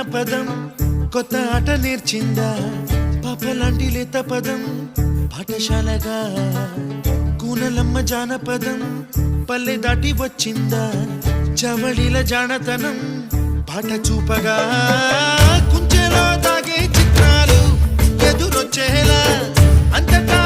జానపదం కొత్త ఆట నేర్చిందా పాపలాంటి లేత పదం పాఠశాలగా కూనలమ్మ జానపదం పల్లె దాటి వచ్చిందా చవళిల జానతనం పాట చూపగా కుంచెలో తాగే చిత్రాలు ఎదురొచ్చేలా అంతటా